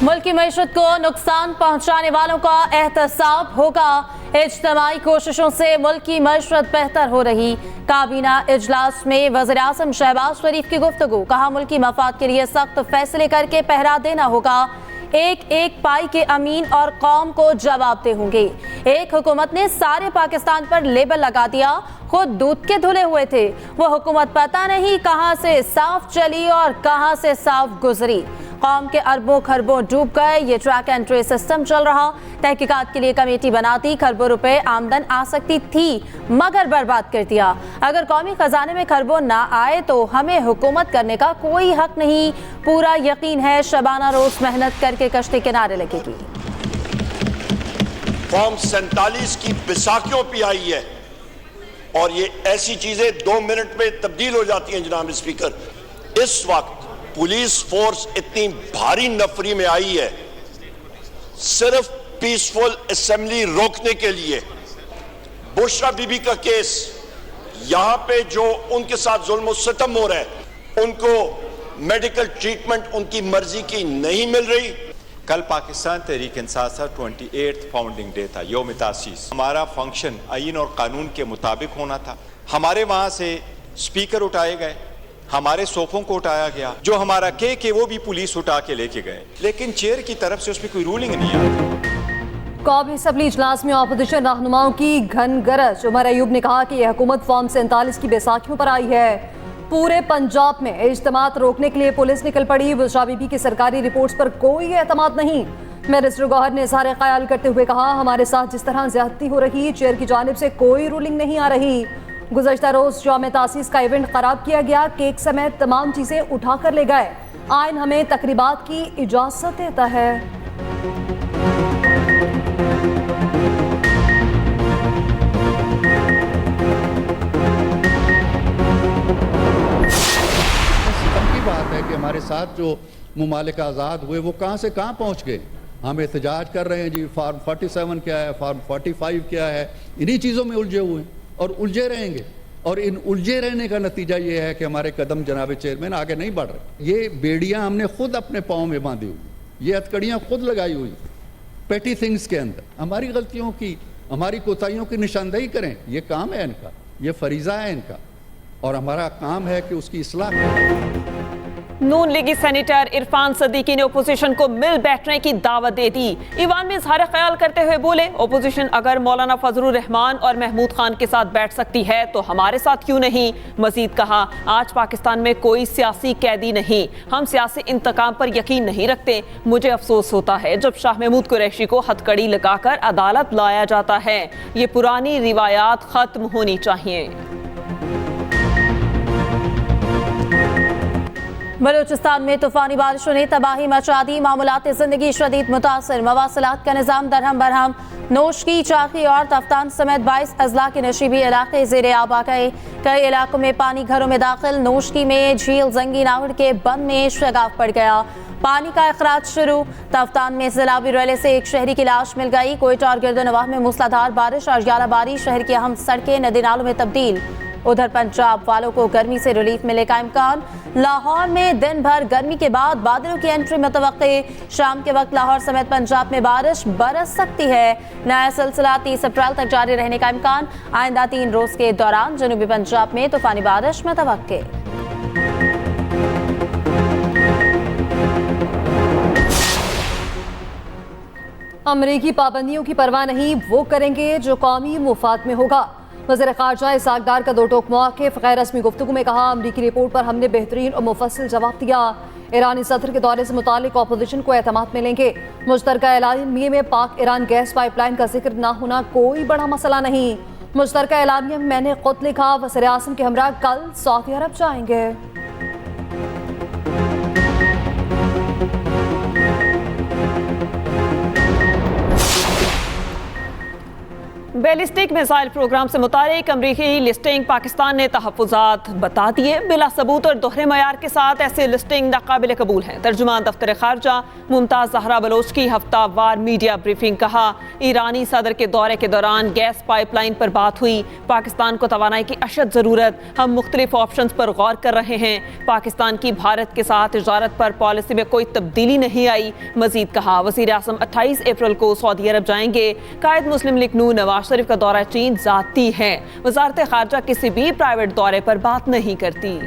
मुल्क की मईशत को नुकसान पहुंचाने वालों का एहतसाब होगा। इज्तिमाई कोशिशों से मुल्क की मईशत बेहतर हो रही। काबीना इजलास में वज़ीर-ए-आज़म शहबाज शरीफ की गुफ्तगू। कहा मुल्क की मफाद के लिए सख्त फैसले करके पहरा देना होगा। एक एक पाई के अमीन और कौम को जवाबदेह होंगे। एक हुकूमत ने सारे पाकिस्तान पर लेबल लगा दिया, खुद दूध के धुले हुए थे। वो हुकूमत पता नहीं कहां से साफ चली और कहां से साफ गुजरी। कौम के अरबों खरबों डूब गए। ये ट्रैक एंड ट्रेस सिस्टम चल रहा। तहकीकात के लिए कमेटी बनाती, खरबों रुपए आमदन आ सकती थी मगर बर्बाद कर दिया। अगर कौमी खजाने में खरबों ना आए तो हमें हुकूमत करने का कोई हक नहीं। पूरा यकीन है शबाना रोज मेहनत करके कश्ती किनारे लगेगी। फॉर्म 47 की बैसाखियों पे आई है और ये ऐसी चीजें 2 मिनट में तब्दील हो जाती हैं। जनाब स्पीकर, इस वक्त पुलिस फोर्स इतनी भारी नफरी में आई है सिर्फ पीसफुल असेंबली रोकने के लिए। बुशरा बीबी का केस, यहां पे जो उनके साथ जुल्म सितम हो रहा है, उनको मेडिकल ट्रीटमेंट उनकी मर्जी की नहीं मिल रही। कल Pakistan Tehreek Insaf 28th founding day था, योम तासीस। हमारा फंक्शन आईन और कानून के मुताबिक होना था। हमारे वहां से स्पीकर उठाए गए, हमारे सोफों को उठाया गया। जो हमारा के वो भी पुलिस उठा के लेके गए, लेकिन चेयर की तरफ से उसमें कोई रूलिंग नहीं आई। कौमी असम्बली इजलास में अपोजिशन रहनुमाओं की घन गरज। उमर अयूब ने कहा कि यह हुकूमत फॉर्म 47 की बैसाखियों पर आई है। पूरे पंजाब में इज्तिमात रोकने के लिए पुलिस निकल पड़ी। बुशरा बीबी की सरकारी रिपोर्ट्स पर कोई एतमाद नहीं। मिनिस्टर गौहर ने इज़हार ख्याल करते हुए कहा, हमारे साथ जिस तरह ज्यादती हो रही, चेयर की जानिब से कोई रूलिंग नहीं आ रही। गुज़श्ता रोज योम तासीस का इवेंट खराब किया गया, केक समेत तमाम चीजें उठा कर ले गए। आइन हमें तकरीबात की इजाजत देता है। बात है कि हमारे साथ जो मुमालिक आज़ाद हुए वो कहाँ से कहाँ पहुँच गए। हम एहतजाज कर रहे हैं जी, फॉर्म 47 क्या है, फॉर्म 45 क्या है, इन्हीं चीज़ों में उलझे हुए हैं और उलझे रहेंगे। और इन उलझे रहने का नतीजा ये है कि हमारे कदम जनाब चेयरमैन आगे नहीं बढ़ रहे। ये बेड़ियाँ हमने खुद अपने पाँव में बांधी हुई, ये हथकड़ियाँ खुद लगाई हुई पेटी थिंग्स के अंदर। हमारी गलतियों की, हमारी कोताहियों की निशानदेही करें, ये काम है इनका, ये फरीज़ा है इनका, और हमारा काम है कि उसकी इस्लाह करें। नून लीगी सेनेटर इरफान सदीकी ने ओपोजिशन को मिल बैठने की दावत दे दी। ईवान में इजहार ख्याल करते हुए बोले, ओपोजिशन अगर मौलाना फजलुर रहमान और महमूद खान के साथ बैठ सकती है तो हमारे साथ क्यों नहीं। मजीद कहा, आज पाकिस्तान में कोई सियासी कैदी नहीं, हम सियासी इंतकाम पर यकीन नहीं रखते। मुझे अफसोस होता है जब शाह महमूद कुरैशी को हथकड़ी लगाकर अदालत लाया जाता है। ये पुरानी रिवायात खत्म होनी चाहिए। बलूचिस्तान में तूफानी बारिशों ने तबाही मचा दी। मामूलात जिंदगी शदीद मुतासर, मवासलात का निज़ाम दरहम बरहम। नोश की चाकी और तफ्तान समेत 22 अजला के नशीबी इलाके ज़ेरे आब आ गए। कई इलाकों में पानी घरों में दाखिल। नोशकी में झील जंगी नावड़ के बंद में शगाफ पड़ गया, पानी का अखराज शुरू। तफ्तान में सैलाबी रैले से एक शहरी की लाश मिल गई। कोयटा और गिरदनवाह में मूसलाधार बारिश और यालाबारी, शहर की अहम सड़कें नदी नालों में तब्दील। उधर पंजाब वालों को गर्मी से रिलीफ मिले का इम्कान। लाहौर में दिन भर गर्मी के बाद बादलों की एंट्री मुतवक्के। शाम के वक्त लाहौर समेत पंजाब में बारिश बरस सकती है। नया सिलसिला 30 अप्रैल तक जारी रहने का इम्कान। आइंदा 3 रोज के दौरान जनूबी पंजाब में तूफानी बारिश मुतवक्के। अमरीकी पाबंदियों की परवाह नहीं, वो करेंगे जो कौमी मुफाद में होगा। वज़ीर ख़ारजा इसाक डार का 2 टोक मौक़िफ़। गैर रस्मी गुफ्तगू में कहा, अमरीकी रिपोर्ट पर हमने बेहतरीन और मुफस्सिल जवाब दिया। ईरानी सदर के दौरे से मुतालिक अपोजिशन को एतमाद मिलेंगे। मुश्तरका एलानिया में पाक ईरान गैस पाइपलाइन का जिक्र ना होना कोई बड़ा मसला नहीं। मुश्तरका एलानिया में मैंने खुद लिखा, वज़ीर-ए-आज़म के हमरा कल सऊदी अरब जाएंगे। बैलिस्टिक मिसाइल प्रोग्राम से मुतालिक अमरीकी लिस्टिंग पाकिस्तान ने तहफ़्फ़ुज़ात बता दिए। बिला सबूत और दोहरे मयार के साथ ऐसे लिस्टिंग नाकाबिल कबूल है। तर्जुमान दफ्तर खारजा मुमताज़ ज़हरा बलोच की हफ्तावार मीडिया ब्रीफिंग। कहा, ईरानी सदर के दौरे के दौरान गैस पाइपलाइन पर बात हुई। पाकिस्तान को तवानाई की अशद ज़रूरत, हम मुख्तलिफ ऑप्शन पर गौर कर रहे हैं। पाकिस्तान की भारत के साथ तिजारत पर पॉलिसी में कोई तब्दीली नहीं आई। मजीद कहा, वज़ीर आज़म 28 अप्रैल को सऊदी अरब जाएंगे। कायद मुस्लिम लीग नून नवाज शरीफ का दौरा चीन जाती है। वज़ारत खारजा किसी भी प्राइवेट दौरे पर बात नहीं करती।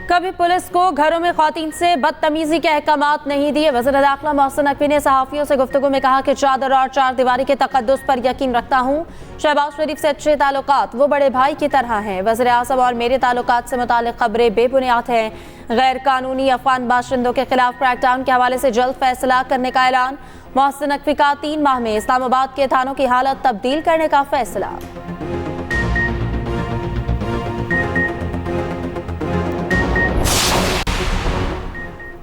कभी पुलिस को घरों में ख़वातीन से बदतमीजी के अहकामात नहीं दिए। वज़ीर दाखिला मोहसिन नकवी ने सहाफ़ियों से गुफ्तगू में कहा कि चादर और चार दीवारी के तक़द्दुस पर यकीन रखता हूँ। शहबाज शरीफ से अच्छे ताल्लुकात, वो बड़े भाई की तरह हैं। वज़ीर आज़म और मेरे ताल्लुकात से मुतालिक खबरें बेबुनियाद हैं। गैर कानूनी अफ़गान बाशिंदों के खिलाफ क्रैकडाउन के हवाले से जल्द फैसला करने का ऐलान। मोहसिन नकवी का 3 माह में इस्लामाबाद के थानों की हालत तब्दील करने का फैसला।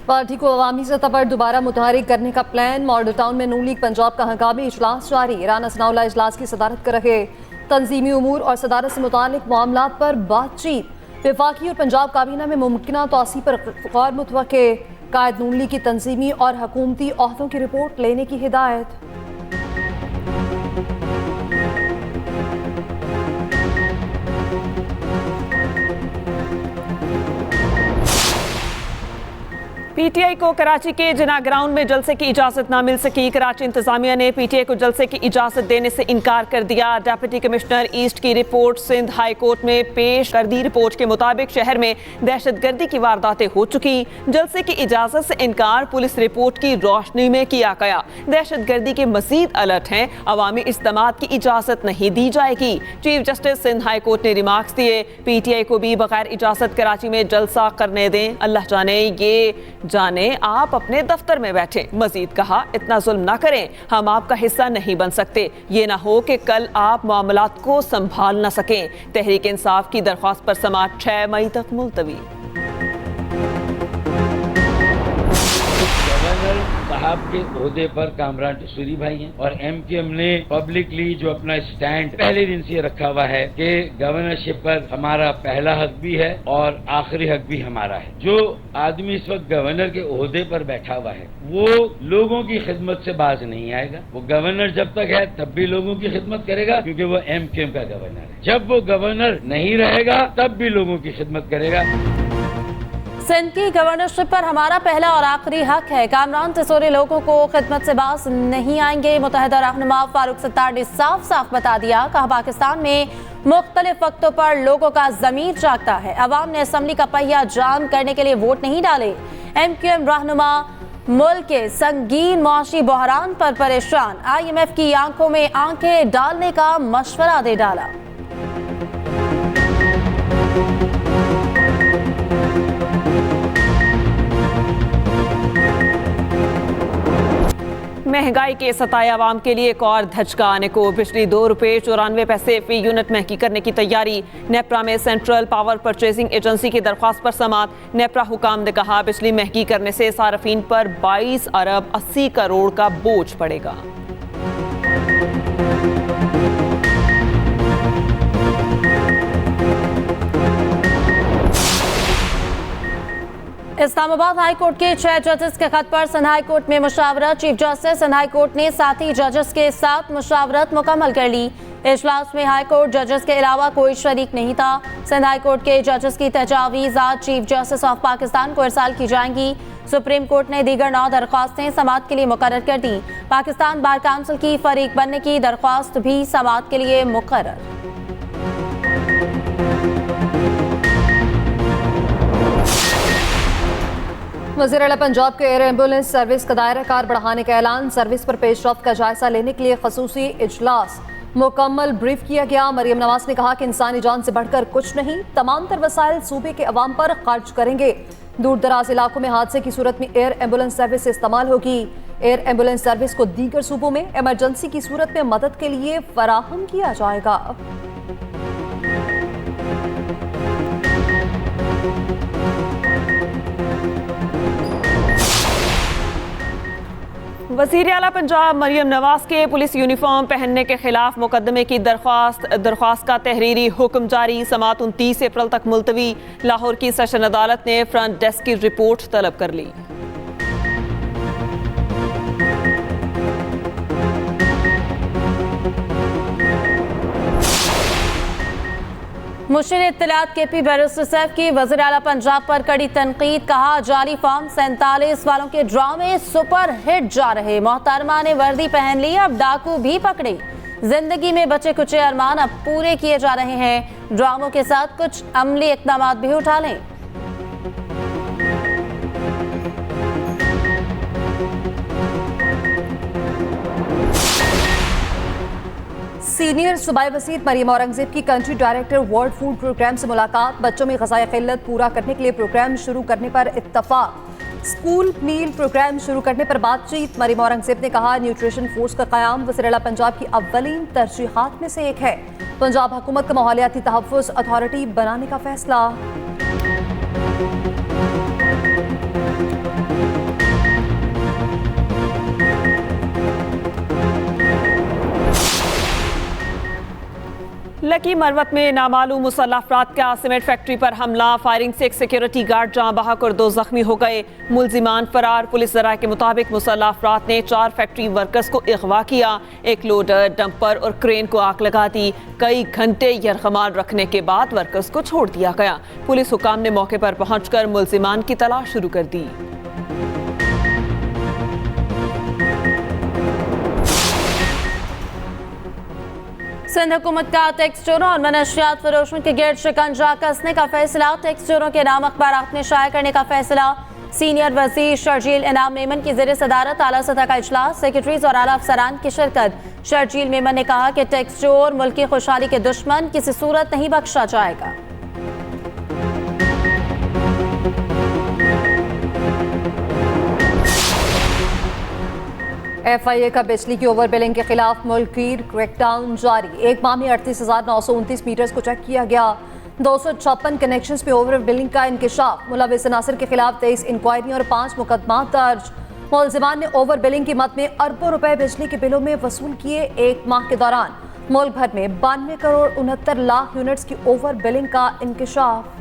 पार्टी को अवामी सतह पर दोबारा मुतहरिक करने का प्लान। मॉडल टाउन में नून लीग पंजाब का हंगामी इजलास जारी। राना सनाउल्लाह इजलास की सदारत कर रहे। तंजीमी उमूर और सदारत से मुतालिक मामलात पर बातचीत। वफाकी और पंजाब काबीना में मुमकिना तोसी पर गौर मुतवक्के। कायद नून लीग की तंजीमी और हुकूमती अहदों की रिपोर्ट लेने की हिदायत। पीटीआई को कराची के जिना ग्राउंड में जलसे की इजाजत ना मिल सकी। कराची इंतजामिया ने पीटीआई को जलसे की इजाजत देने से इनकार कर दिया। डिप्टी कमिश्नर ईस्ट की रिपोर्ट सिंध हाई कोर्ट में पेश कर दी। रिपोर्ट के मुताबिक शहर में दहशतगर्दी की वारदातें हो चुकी। जलसे की इजाजत से इनकार पुलिस रिपोर्ट की रोशनी में किया गया। दहशतगर्दी के मजीद अलर्ट हैं। अवामी इज्तिमात की इजाजत नहीं दी जाएगी। Chief justice Sindh high court ने रिमार्क्स दिए। पीटीआई को भी बगैर इजाजत कराची में जलसा करने दें। अल्लाह जाने आप अपने दफ्तर में बैठे। मजीद कहा, इतना जुल्म ना करें, हम आपका हिस्सा नहीं बन सकते। ये ना हो कि कल आप मामलात को संभाल ना सकें। तहरीक इंसाफ की दरख्वास्त पर समाअत 6 मई तक मुलतवी। साहब के ओहदे पर कामरान टसूरी भाई हैं और एमकेएम ने पब्लिकली जो अपना स्टैंड पहले दिन से रखा हुआ है कि गवर्नरशिप पर हमारा पहला हक भी है और आखिरी हक भी हमारा है। जो आदमी इस वक्त गवर्नर के ओहदे पर बैठा हुआ है वो लोगों की खिदमत से बाज नहीं आएगा। वो गवर्नर जब तक है तब भी लोगों की खिदमत करेगा क्योंकि वो एमकेएम का गवर्नर है। जब वो गवर्नर नहीं रहेगा तब भी लोगों की खिदमत करेगा। सिंध की गवर्नरशिप पर हमारा पहला और आखिरी हक है। कामरान टसूरी लोगों को खिदमत से बाज नहीं आएंगे। मुत्तहिदा रहनुमा फारूक सत्तार ने साफ साफ बता दिया। कहा, पाकिस्तान में मुख्तलिफ वक्तों पर लोगों का ज़मीर जागता है। अवाम ने असम्बली का पहिया जाम करने के लिए वोट नहीं डाले। एमक्यूएम रहनुमा मुल्क के संगीन मुआशी बहरान पर परेशान। IMF की आंखों में आंखें डालने का मशवरा दे डाला। महंगाई के सताए आवाम के लिए एक और धचका आने को। बिजली ₹2.94 फी यूनिट महंगी करने की तैयारी। नेप्रा में सेंट्रल पावर परचेजिंग एजेंसी की दरख्वास्त पर समाअत। नेप्रा हुकाम ने कहा, बिजली महंगी करने से सार्फिन पर 22 अरब 80 करोड़ का बोझ पड़ेगा। इस्लामाबाद हाई कोर्ट के 6 जजेस के खत पर सिंध हाई कोर्ट में मुशावरत। Chief justice Sindh high court ने साथी जजेस के साथ मुशावरत मुकम्मल कर ली। इजलास में हाई कोर्ट जजेस के अलावा कोई शरीक नहीं था। सिंध हाई कोर्ट के जजेस की तजावीज़ात चीफ जस्टिस ऑफ पाकिस्तान को इरसाल की जाएंगी। सुप्रीम कोर्ट ने दीगर 9 दरख्वास्तें समाअत के लिए मुकर्रर कर दी। पाकिस्तान बार काउंसिल की फरीक बनने की दरख्वास्त भी समाअत के लिए मुकर्रर। वज़ीर आला पंजाब के एयर एम्बुलेंस सर्विस का दायरा कार बढ़ाने का ऐलान। सर्विस पर पेशरफ्त का जायजा लेने के लिए खसूसी इजलास मुकम्मल ब्रीफ किया गया। मरियम नवाज ने कहा कि इंसानी जान से बढ़कर कुछ नहीं, तमाम तर वसाइल सूबे के अवाम पर खर्च करेंगे। दूर दराज इलाकों में हादसे की सूरत में एयर एम्बुलेंस सर्विस इस्तेमाल होगी। एयर एम्बुलेंस सर्विस को दीगर सूबों में इमरजेंसी की सूरत में मदद के लिए फराहम किया जाएगा। वज़ीर आला पंजाब मरियम नवाज के पुलिस यूनिफॉर्म पहनने के खिलाफ मुकदमे की दरख्वास्त का तहरीरी हुक्म जारी। समाअत 29 अप्रैल तक मुलतवी। लाहौर की सेशन अदालत ने फ्रंट डेस्क की रिपोर्ट तलब कर ली। मुशीर इत्तलात KP बैरिस्टर सैफ की वज़ीर आला पंजाब पर कड़ी तनकीद। कहा जाली फॉर्म 47 वालों के ड्रामे सुपर हिट जा रहे। मोहतरमा ने वर्दी पहन ली, अब डाकू भी पकड़े। जिंदगी में बचे कुछ अरमान अब पूरे किए जा रहे हैं। ड्रामों के साथ कुछ अमली इक़दामात भी उठा लें। सीनियर सूबाई वज़ीर मरियम औरंगज़ेब की country director world food programme से मुलाकात। बच्चों में ग़िज़ाई क़िल्लत पूरा करने के लिए प्रोग्राम शुरू करने पर इत्तफ़ाक़। स्कूल मील प्रोग्राम शुरू करने पर बातचीत। मरियम औरंगज़ेब ने कहा न्यूट्रिशन फोर्स का क़याम वज़ीर आला पंजाब की अव्वलीन तरजीहात में से एक है। पंजाब हुकूमत का माहौलियाती तहफ़्फ़ुज़ अथॉरिटी बनाने का फैसला। लकी मरवत में नामालूम मुसल्लह अफराद का सीमेंट फैक्ट्री पर हमला। फायरिंग से एक सिक्योरिटी गार्ड जाँ बहक और 2 जख्मी हो गए। मुलजिमान फरार। पुलिस ज़राए के मुताबिक मुसल्लह अफराद ने 4 फैक्ट्री वर्कर्स को अगवा किया। एक लोडर, डंपर और क्रेन को आग लगा दी। कई घंटे यरगमाल रखने के बाद वर्कर्स को छोड़ दिया गया। पुलिस हुकाम ने मौके पर पहुंचकर मुलजिमान की तलाश शुरू कर दी। सिंध हुकूमत का टैक्स चोरों और मनशियात फरोशों के गिर्द शिकंजा कसने का फैसला। टैक्स चोरों के नाम अखबारात में शाया करने का फैसला। सीनियर वज़ीर शर्जील इनाम मेमन की ज़ेर सदारत आला सतह का इजलास। सेक्रेटरीज और आला अफसरान की शिरकत। शर्जील मेमन ने कहा कि टैक्स चोर मुल्क की खुशहाली के दुश्मन, किसी सूरत नहीं बख्शा जाएगा। FIA का बिजली की ओवर बिलिंग के खिलाफ मुल्कीर क्रैकडाउन जारी। एक माह में 38,929 मीटर्स को चेक किया गया। 256 कनेक्शंस पे ओवर बिलिंग का इंकशाफ। मुलविस अनासर के खिलाफ 23 इंक्वायरी और 5 मुकदमा दर्ज। मुलजिमान ने ओवर बिलिंग की मद में अरबों रुपए बिजली के बिलों में वसूल किए। एक माह के दौरान मुल्क भर में 92 करोड़ 69 लाख यूनिट्स की ओवर बिलिंग का इंकशाफ।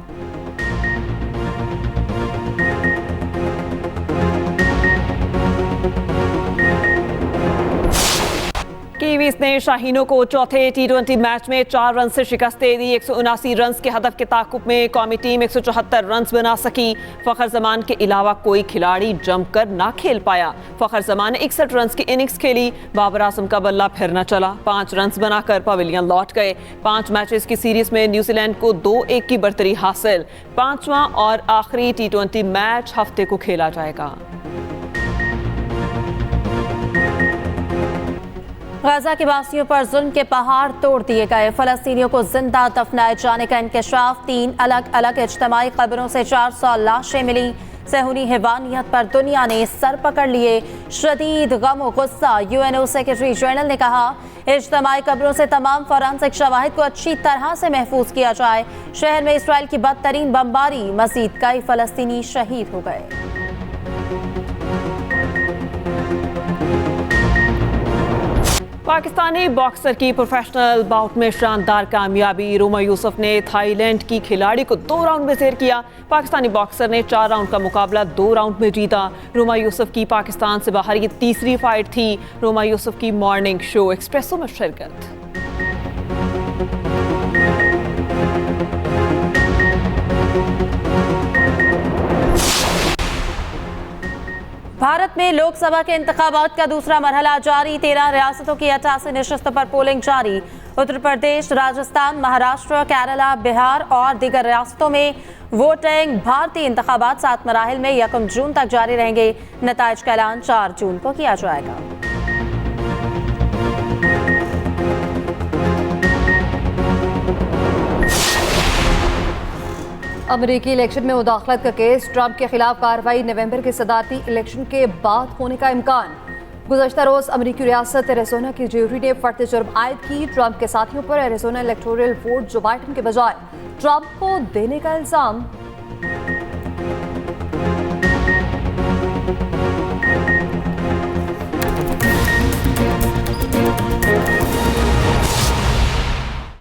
कीवीज ने शाहीनों को चौथे T20 मैच में 4 रन से शिकस्त दे दी। 179 रन के हदफ के ताकुब में कौमी टीम 174 रन बना सकी। फखर जमान के अलावा कोई खिलाड़ी जमकर ना खेल पाया। फखर जमान ने 61 रन की इनिंग्स खेली। बाबर आजम का बल्ला फिर न चला। 5 रन बनाकर पवेलियन लौट गए। 5 मैचेस की सीरीज में न्यूजीलैंड को 2-1 की बढ़तरी हासिल। 5वां और आखिरी T20 मैच हफ्ते को खेला जाएगा। गाजा के वासियों पर जुल्म के पहाड़ तोड़ दिए गए। फलस्तीनियों को जिंदा दफनाए जाने का इंकशाफ। 3 अलग अलग इज्तिमाई कब्रों से 400 लाशें मिली। सहूनी हैवानियत पर दुनिया ने सर पकड़ लिए। शदीद गम और गुस्सा। UNO सेक्रेटरी जनरल ने कहा इज्तिमाई कब्रों से तमाम फॉरेंसिक शवाहिद को अच्छी तरह से महफूज किया जाए। शहर में इसराइल की बदतरीन बमबारी। मजीद कई फलस्तीनी शहीद हो गए। पाकिस्तानी बॉक्सर की प्रोफेशनल बाउट में शानदार कामयाबी। रोमा यूसुफ ने थाईलैंड की खिलाड़ी को 2 राउंड में ज़ेर किया। पाकिस्तानी बॉक्सर ने 4 राउंड का मुकाबला 2 राउंड में जीता। रोमा यूसुफ की पाकिस्तान से बाहर ये तीसरी फाइट थी। रोमा यूसुफ की मॉर्निंग शो एक्सप्रेसो में शिरकत। भारत में लोकसभा के इंतखाबात का दूसरा मरहला जारी। 13 रियासतों की 88 नशस्तों पर पोलिंग जारी। उत्तर प्रदेश, राजस्थान, महाराष्ट्र, केरला, बिहार और दीगर रियासतों में वोटिंग। भारतीय इंतखाबात 7 मराहिल में 1 जून तक जारी रहेंगे। नताइज का ऐलान 4 जून को किया जाएगा। अमेरिकी इलेक्शन में मुदाखलत का केस। ट्रंप के खिलाफ कार्रवाई। नवंबर के सदारती इलेक्शन के बाद होने का इम्कान। गुज़श्ता रोज अमेरिकी रियासत एरिज़ोना की ज्यूरी ने फर्द जुर्म आयद की। ट्रंप के साथियों पर एरिज़ोना इलेक्टोरल वोट जो बाइडन के बजाय ट्रंप को देने का इल्जाम।